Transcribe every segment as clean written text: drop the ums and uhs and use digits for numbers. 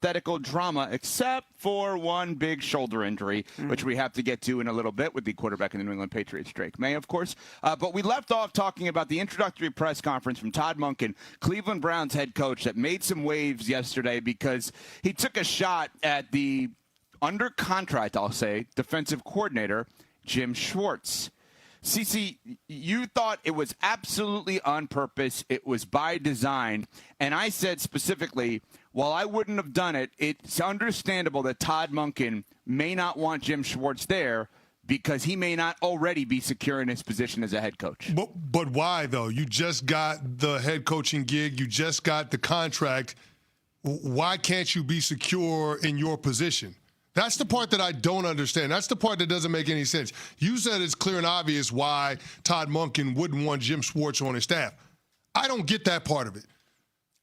hypothetical drama, except for one big shoulder injury, which we have to get to in a little bit with the quarterback in the New England Patriots, Drake May, of course. But we left off talking about the introductory press conference from Todd Monken, Cleveland Browns head coach, that made some waves yesterday because he took a shot at the under contract, I'll say, defensive coordinator, Jim Schwartz. CeCe, you thought it was absolutely on purpose. It was by design. And I said specifically, while I wouldn't have done it, it's understandable that Todd Monken may not want Jim Schwartz there because he may not already be secure in his position as a head coach. But why, though? You just got the head coaching gig. You just got the contract. Why can't you be secure in your position? That's the part that I don't understand. That's the part that doesn't make any sense. You said it's clear and obvious why Todd Monken wouldn't want Jim Schwartz on his staff. I don't get that part of it.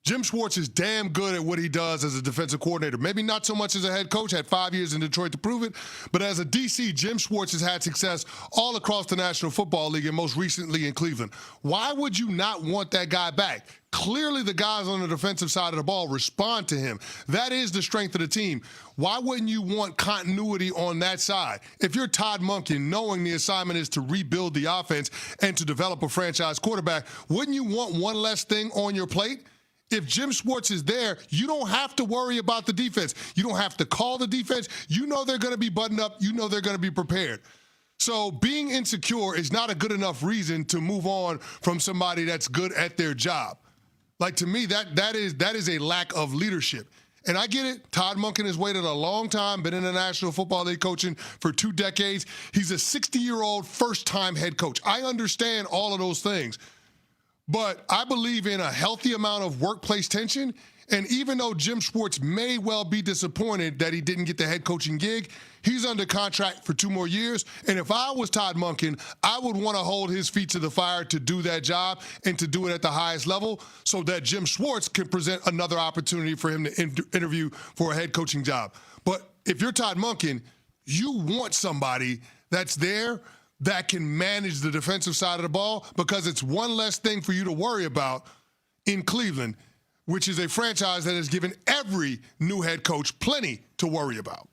Jim Schwartz is damn good at what he does as a defensive coordinator. Maybe not so much as a head coach, had 5 years in Detroit to prove it, but as a DC, Jim Schwartz has had success all across the National Football League and most recently in Cleveland. Why would you not want that guy back? Clearly the guys on the defensive side of the ball respond to him. That is the strength of the team. Why wouldn't you want continuity on that side? If you're Todd Monken, knowing the assignment is to rebuild the offense and to develop a franchise quarterback, wouldn't you want one less thing on your plate? If Jim Schwartz is there, you don't have to worry about the defense. You don't have to call the defense. You know they're going to be buttoned up. You know they're going to be prepared. So being insecure is not a good enough reason to move on from somebody that's good at their job. Like, to me, that is a lack of leadership. And I get it. Todd Monken has waited a long time, been in the National Football League coaching for 2 decades. He's a 60-year-old first-time head coach. I understand all of those things. But I believe in a healthy amount of workplace tension. And even though Jim Schwartz may well be disappointed that he didn't get the head coaching gig, he's under contract for 2 more years. And if I was Todd Monken, I would want to hold his feet to the fire to do that job and to do it at the highest level so that Jim Schwartz can present another opportunity for him to interview for a head coaching job. But if you're Todd Monken, you want somebody that's there that can manage the defensive side of the ball because it's one less thing for you to worry about in Cleveland, which is a franchise that has given every new head coach plenty to worry about.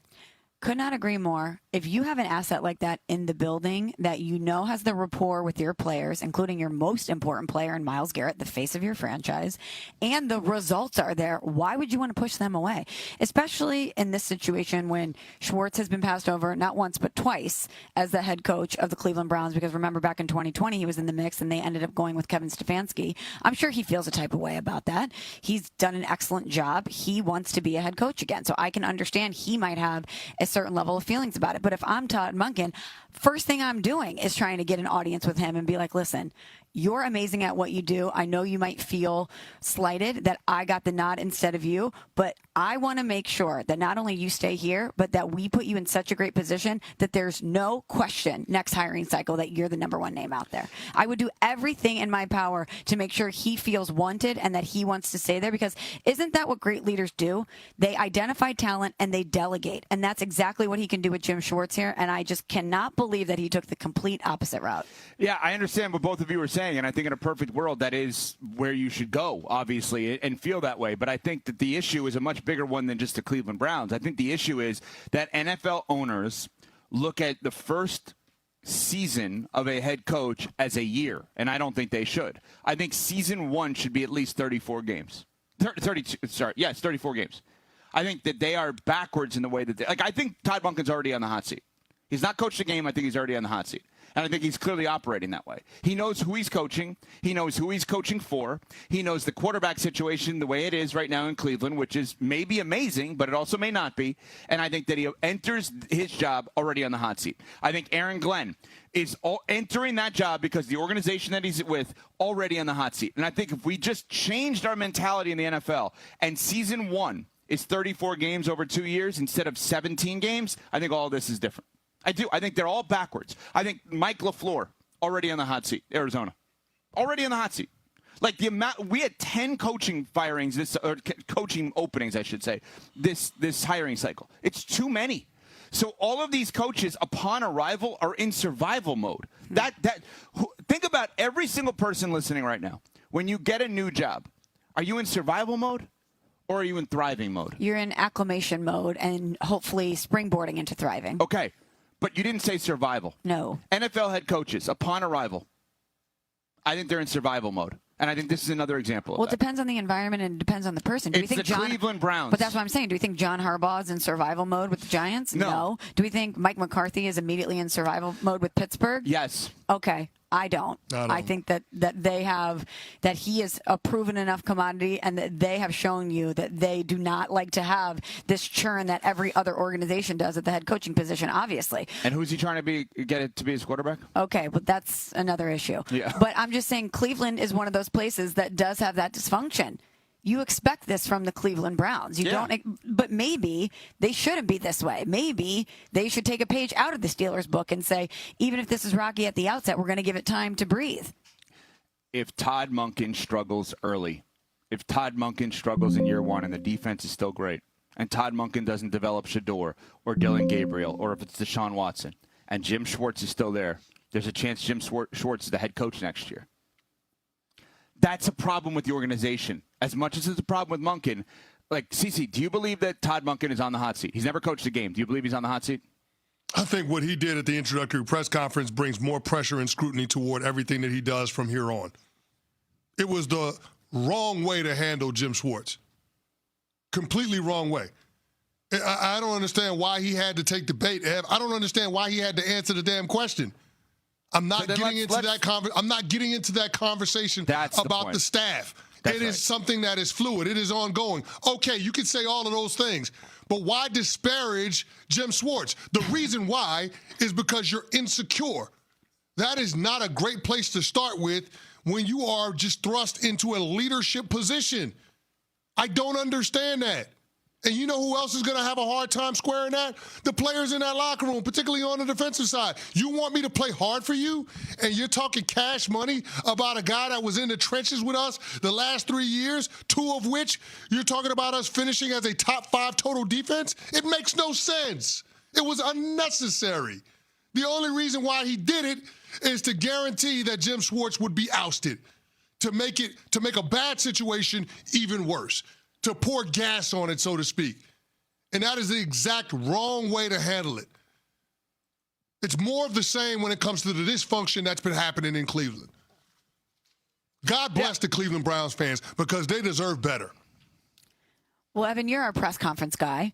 Could not agree more. If you have an asset like that in the building that you know has the rapport with your players, including your most important player in Myles Garrett, the face of your franchise, and the results are there, why would you want to push them away? Especially in this situation when Schwartz has been passed over not once but twice as the head coach of the Cleveland Browns, because remember back in 2020 he was in the mix and they ended up going with Kevin Stefanski. I'm sure he feels a type of way about that. He's done an excellent job. He wants to be a head coach again. So I can understand he might have a certain level of feelings about it. But if I'm Todd Monken, first thing I'm doing is trying to get an audience with him and be like, listen, you're amazing at what you do. I know you might feel slighted that I got the nod instead of you, but I want to make sure that not only you stay here, but that we put you in such a great position that there's no question next hiring cycle that you're the #1 name out there. I would do everything in my power to make sure he feels wanted and that he wants to stay there, because isn't that what great leaders do? They identify talent and they delegate. And that's exactly what he can do with Jim Schwartz here. And I just cannot believe that he took the complete opposite route. Yeah, I understand what both of you are saying. And I think in a perfect world, that is where you should go, obviously, and feel that way. But I think that the issue is a much bigger one than just the Cleveland Browns. I think the issue is that NFL owners look at the first season of a head coach as a year, and I don't think they should. I think season 1 should be at least 34 games. 34 games. I think that they are backwards in the way that they, I think Todd Monken's already on the hot seat. He's not coached a game. I think he's already on the hot seat. And I think he's clearly operating that way. He knows who he's coaching. He knows who he's coaching for. He knows the quarterback situation the way it is right now in Cleveland, which is maybe amazing, but it also may not be. And I think that he enters his job already on the hot seat. I think Aaron Glenn is entering that job because the organization that he's with already on the hot seat. And I think if we just changed our mentality in the NFL and season 1 is 34 games over 2 years instead of 17 games, I think all of this is different. I do. I think they're all backwards. I think Mike LaFleur, already on the hot seat, Arizona. Already on the hot seat. Like the amount, we had 10 coaching firings, or coaching openings, I should say, this hiring cycle. It's too many. So all of these coaches, upon arrival, are in survival mode. Think about every single person listening right now. When you get a new job, are you in survival mode? Or are you in thriving mode? You're in acclimation mode and hopefully springboarding into thriving. Okay, but you didn't say survival. No. NFL head coaches, upon arrival, I think they're in survival mode. And I think this is another example of Well, it that. depends on the environment and it depends on the person. Do we It's think the Cleveland Browns. But that's what I'm saying. Do we think John Harbaugh is in survival mode with the Giants? No. Do we think Mike McCarthy is immediately in survival mode with Pittsburgh? Yes. Okay. I don't. I think that he is a proven enough commodity and that they have shown you that they do not like to have this churn that every other organization does at the head coaching position, obviously. And who's he trying to get it to be his quarterback? Okay, but that's another issue. Yeah. But I'm just saying Cleveland is one of those places that does have that dysfunction. You expect this from the Cleveland Browns. You don't, but maybe they shouldn't be this way. Maybe they should take a page out of the Steelers' book and say, even if this is rocky at the outset, we're going to give it time to breathe. If Todd Monken struggles early, if Todd Monken struggles in year one and the defense is still great, and Todd Monken doesn't develop Shedeur or Dylan Gabriel, or if it's Deshaun Watson, and Jim Schwartz is still there, there's a chance Jim Schwartz is the head coach next year. That's a problem with the organization. As much as it's a problem with Monken, like, Cece, do you believe that Todd Monken is on the hot seat? He's never coached a game. Do you believe he's on the hot seat? I think what he did at the introductory press conference brings more pressure and scrutiny toward everything that he does from here on. It was the wrong way to handle Jim Schwartz. Completely wrong way. I don't understand why he had to take the bait, Ev. I don't understand why he had to answer the damn question. I'm not getting into that conversation about the staff. It is something that is fluid. It is ongoing. Okay, you can say all of those things, but why disparage Jim Schwartz? The reason why is because you're insecure. That is not a great place to start with when you are just thrust into a leadership position. I don't understand that. And you know who else is going to have a hard time squaring that? The players in that locker room, particularly on the defensive side. You want me to play hard for you? And you're talking cash money about a guy that was in the trenches with us the last 3 years, 2 of which you're talking about us finishing as a top 5 total defense? It makes no sense. It was unnecessary. The only reason why he did it is to guarantee that Jim Schwartz would be ousted, to make a bad situation even worse, to pour gas on it, so to speak. And that is the exact wrong way to handle it. It's more of the same when it comes to the dysfunction that's been happening in Cleveland. God bless the Cleveland Browns fans because they deserve better. Well, Evan, you're our press conference guy.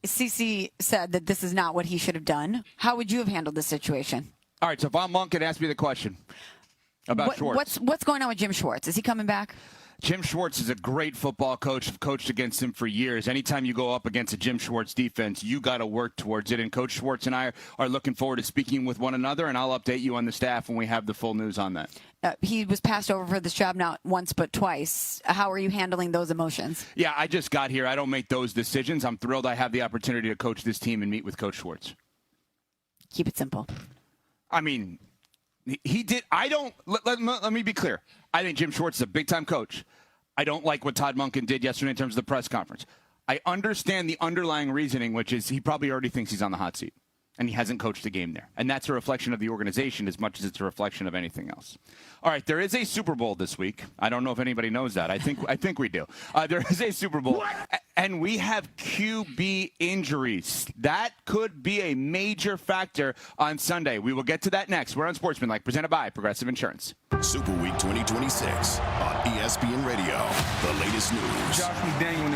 CeCe said that this is not what he should have done. How would you have handled this situation? All right, so if I'm Monken, ask me the question about Schwartz. What's going on with Jim Schwartz? Is he coming back? Jim Schwartz is a great football coach. I've coached against him for years. Anytime you go up against a Jim Schwartz defense, you got to work towards it. And Coach Schwartz and I are looking forward to speaking with one another, and I'll update you on the staff when we have the full news on that. He was passed over for this job not once but twice. How are you handling those emotions? Yeah, I just got here. I don't make those decisions. I'm thrilled I have the opportunity to coach this team and meet with Coach Schwartz. Keep it simple. I mean, he did. I don't. Let me be clear. I think Jim Schwartz is a big-time coach. I don't like what Todd Monken did yesterday in terms of the press conference. I understand the underlying reasoning, which is he probably already thinks he's on the hot seat, and he hasn't coached a game there. And that's a reflection of the organization as much as it's a reflection of anything else. All right, there is a Super Bowl this week. I don't know if anybody knows that. I think we do. There is a Super Bowl, and we have QB injuries. That could be a major factor on Sunday. We will get to that next. We're on Sportsmanlike, presented by Progressive Insurance. Super Week 2026 on ESPN Radio. The latest news. Josh McDaniel in the